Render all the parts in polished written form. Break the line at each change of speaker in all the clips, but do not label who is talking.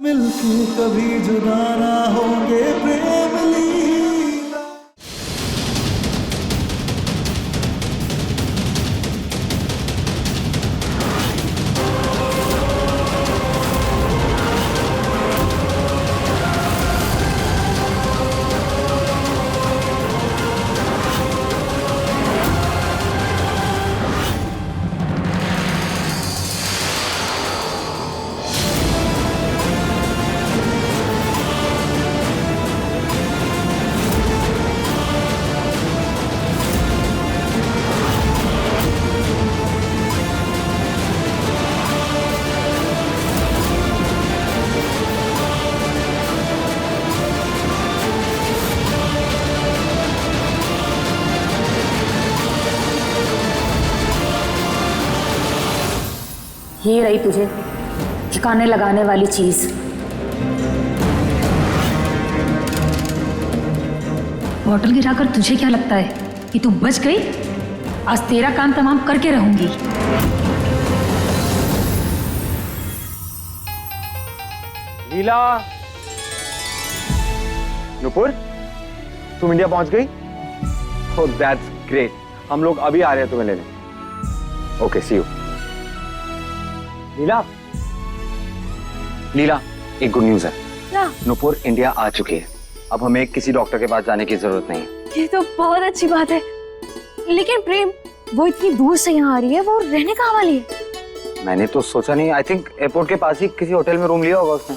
मिलके कभी जुदा ना होंगे प्रेम लीला।
ये रही तुझे ठिकाने लगाने वाली चीज। बॉटल गिराकर तुझे क्या लगता है कि तू बच गई? आज तेरा काम तमाम करके रहूंगी।
लीला, नुपुर, तुम इंडिया पहुंच गई? Oh, that's great. हम लोग अभी आ रहे हैं तुम्हें लेने। Okay, C you. लीला, लीला, एक गुड न्यूज है।
क्या?
नुपुर इंडिया आ चुकी है। अब हमें किसी डॉक्टर के पास जाने की जरूरत नहीं है।
ये तो बहुत अच्छी बात है, लेकिन प्रेम वो इतनी दूर से यहाँ आ रही है, वो रहने कहाँ वाली है?
मैंने तो सोचा नहीं। आई थिंक एयरपोर्ट के पास ही किसी होटल में रूम लिया होगा उसने।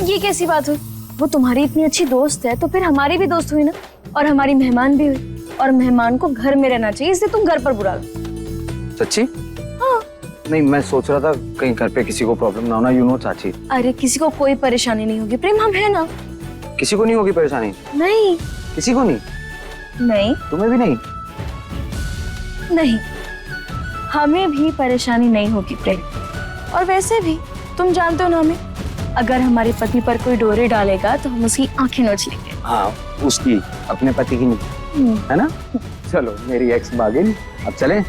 ये कैसी बात हुई? वो तुम्हारी इतनी अच्छी दोस्त है तो फिर हमारी भी दोस्त हुई ना, और हमारी मेहमान भी हुई, और मेहमान को घर में रहना चाहिए, इसलिए तुम घर पर बुला लो।
सच्ची?
हाँ।
नहीं, मैं सोच रहा था कहीं घर पे किसी को प्रॉब्लम ना हो ना, यू नो चाची।
अरे किसी को कोई परेशानी नहीं होगी प्रेम, हम है ना।
किसी को नहीं होगी परेशानी?
नहीं।
किसी को नहीं?
नहीं।
तुम्हें भी नहीं?
नहीं, हमें भी परेशानी नहीं होगी प्रेम। और वैसे भी तुम जानते हो ना हमें, अगर हमारे पति पर कोई डोरे डालेगा तो हम उसकी आंखें नोच लेंगे।
हाँ, उसकी, अपने पति की नहीं, है ना? चलो मेरी एक्स भागिन, अब चलें?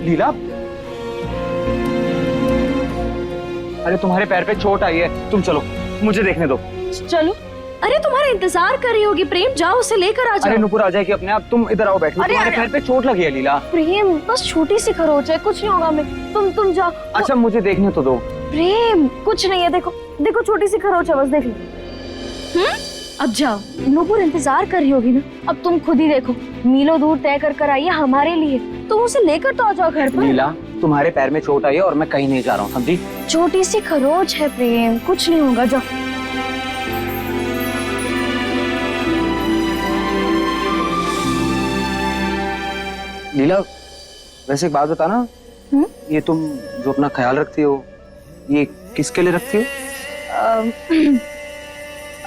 लीला, अरे तुम्हारे पैर पे चोट आई है, तुम चलो, मुझे देखने दो।
चलो। अरे तुम्हारा इंतजार कर रही होगी प्रेम, जाओ उसे लेकर आ जाओ।
अरे नुपुर आ जाएगी अपने आप, तुम इधर आओ, बैठो। तुम्हारे पैर पे चोट लगी है लीला।
प्रेम बस छोटी सी खरोच है, कुछ नहीं होगा हमें, तुम जाओ।
अच्छा मुझे देखने तो दो।
प्रेम कुछ नहीं है, देखो देखो छोटी सी खरोच है, बस देख लो। अब जाओ, नूपुर इंतजार कर रही होगी ना, अब तुम खुद ही देखो, मीलों दूर तय कर आई है हमारे लिए, तुम उसे लेकर तो आ जाओ घर पर।
लीला, तुम्हारे पैर में चोट आई है और मैं कहीं नहीं जा रहा हूँ, समझी?
छोटी सी खरोच है प्रेम, कुछ नहीं होगा, जाओ।
लीला, वैसे एक बात बता ना, ये तुम जो अपना ख्याल रखती हो, ये किसके लिए रखती हो?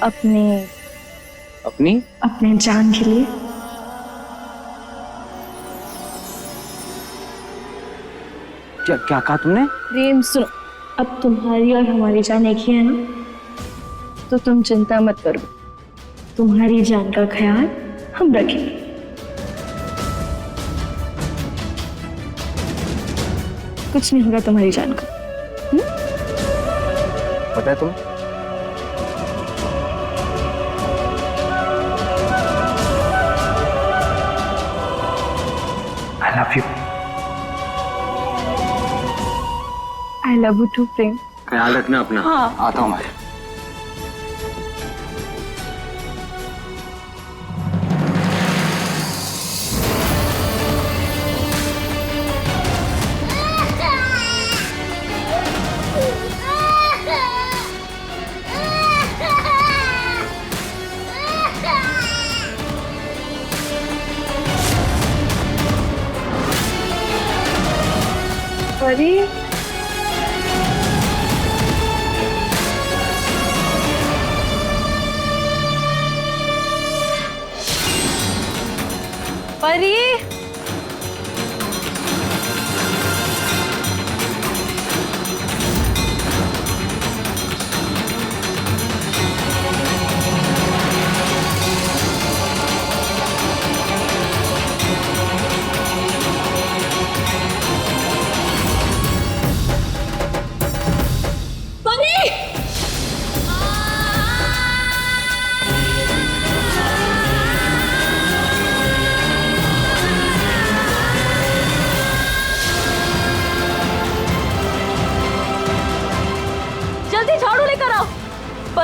अपने जान के लिए।
क्या क्या कहा तुमने?
प्रेम सुनो, अब तुम्हारी और हमारी जान एक ही है ना, तो तुम चिंता मत करो, तुम्हारी जान का ख्याल हम रखेंगे। कुछ नहीं होगा तुम्हारी जान को।
पता है तुम्हें? I love you.
I love you too प्रेम।
ख्याल रखना अपना।
हाँ।
आता हूँ मैं।
अरे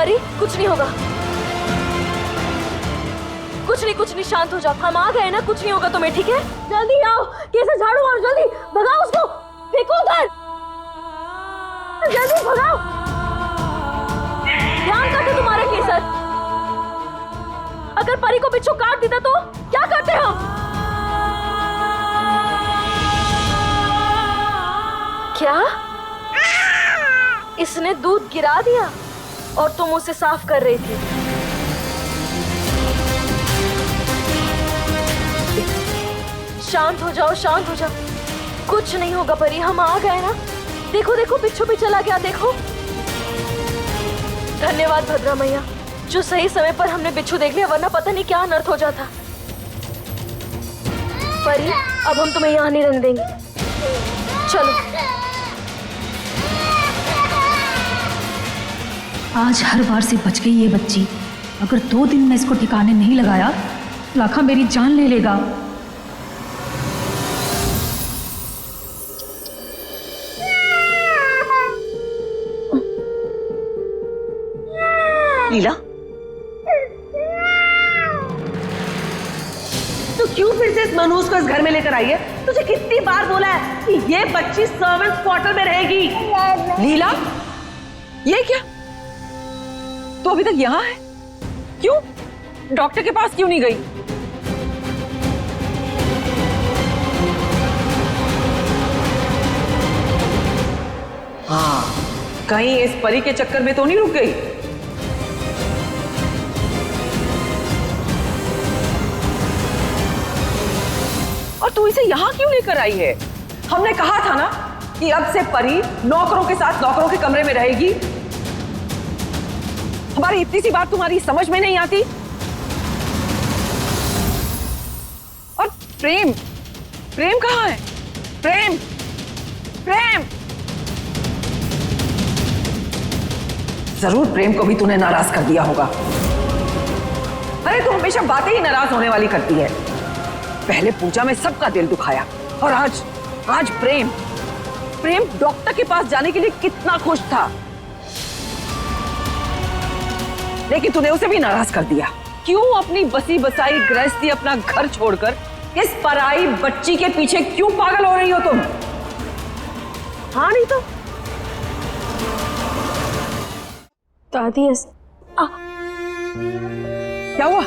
परी कुछ नहीं होगा, कुछ नहीं, शांत हो जाओ। हम आ गए ना, कुछ नहीं होगा तुम्हें, ठीक है? जल्दी आओ, कैसे झाड़ू मारो, जल्दी भगाओ उसको, फेंको उधर, जल्दी भगाओ। ध्यान करते तुम्हारे केसर, अगर परी को बिच्छू काट देता तो क्या करते हम? क्या इसने दूध गिरा दिया और तुम उसे साफ कर रही थी? शांत हो जाओ, शांत हो जाओ, कुछ नहीं होगा परी, हम आ गए ना। देखो देखो बिच्छू भी चला गया, देखो। धन्यवाद भद्रा मैया, जो सही समय पर हमने बिच्छू देख लिया, वरना पता नहीं क्या अनर्थ हो जाता। परी अब हम तुम्हें यहाँ नहीं रहने देंगे, चलो।
आज हर बार से बच गई ये बच्ची। अगर 2 दिन में इसको ठिकाने नहीं लगाया, लाखा मेरी जान ले लेगा।
लीला, तो क्यों फिर से इस मनोज को इस घर में लेकर आई है? तुझे कितनी बार बोला है कि ये बच्ची सर्वेंट्स क्वार्टर में रहेगी?
लीला, ये क्या? तो अभी तक यहाँ है? क्यों? डॉक्टर के पास क्यों नहीं गई? हाँ, कहीं इस परी के चक्कर में तो नहीं रुक गई? और तू इसे यहाँ क्यों लेकर आई है? हमने कहा था ना कि अब से परी नौकरों के साथ नौकरों के कमरे में रहेगी। हमारी इतनी सी बात तुम्हारी समझ में नहीं आती? और प्रेम, प्रेम कहाँ है? प्रेम, प्रेम, जरूर प्रेम को भी तूने नाराज कर दिया होगा। अरे तू हमेशा बातें ही नाराज होने वाली करती है। पहले पूजा में सबका दिल दुखाया, और आज प्रेम डॉक्टर के पास जाने के लिए कितना खुश था, लेकिन तूने उसे भी नाराज कर दिया। क्यों अपनी बसी बसाई गृहस्थी, अपना घर छोड़कर इस पराई बच्ची के पीछे क्यों पागल हो रही हो तुम? हाँ नहीं तो
दादी
क्या हुआ?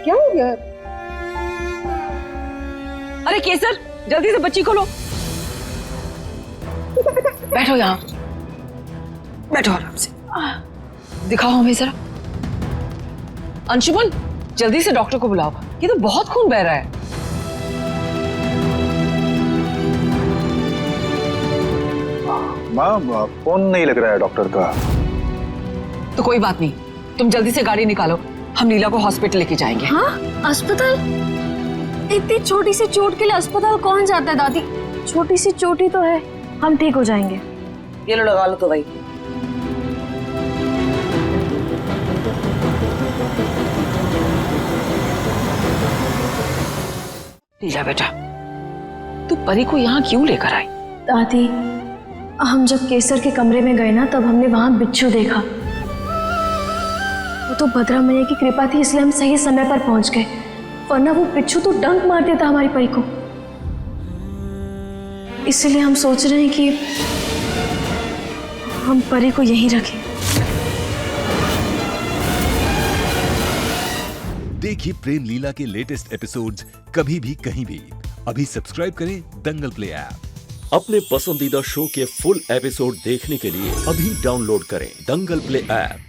क्या हो गया? अरे केसर, जल्दी से बच्ची को लो। बैठो यहाँ, बैठो आराम से। दिखाओ हमें जरा। अंशुमन, जल्दी से डॉक्टर को बुलाओ, ये तो बहुत खून बह रहा है।
माँ, फोन नहीं लग रहा है डॉक्टर का।
तो कोई बात नहीं, तुम जल्दी से गाड़ी निकालो, हम नीला को हॉस्पिटल लेके जाएंगे।
हाँ, अस्पताल? इतनी छोटी सी चोट के लिए अस्पताल कौन जाता है दादी? छोटी सी चोट ही तो है, हम ठीक हो जाएंगे।
ये लो, लगा लो तो भाई। लीला बेटा, तू परी को यहाँ क्यों लेकर आई?
दादी, हम जब केसर के कमरे में गए ना, तब हमने वहां बिच्छू देखा। वो तो भद्रा मैया की कृपा थी, इसलिए हम सही समय पर पहुंच गए, वरना वो बिच्छू तो डंक मार देता हमारी परी को। इसलिए हम सोच रहे हैं कि हम परी को यहीं रखें।
देखिए प्रेम लीला के लेटेस्ट एपिसोड्स कभी भी कहीं भी। अभी सब्सक्राइब करें दंगल प्ले ऐप।
अपने पसंदीदा शो के फुल एपिसोड देखने के लिए अभी डाउनलोड करें दंगल प्ले ऐप।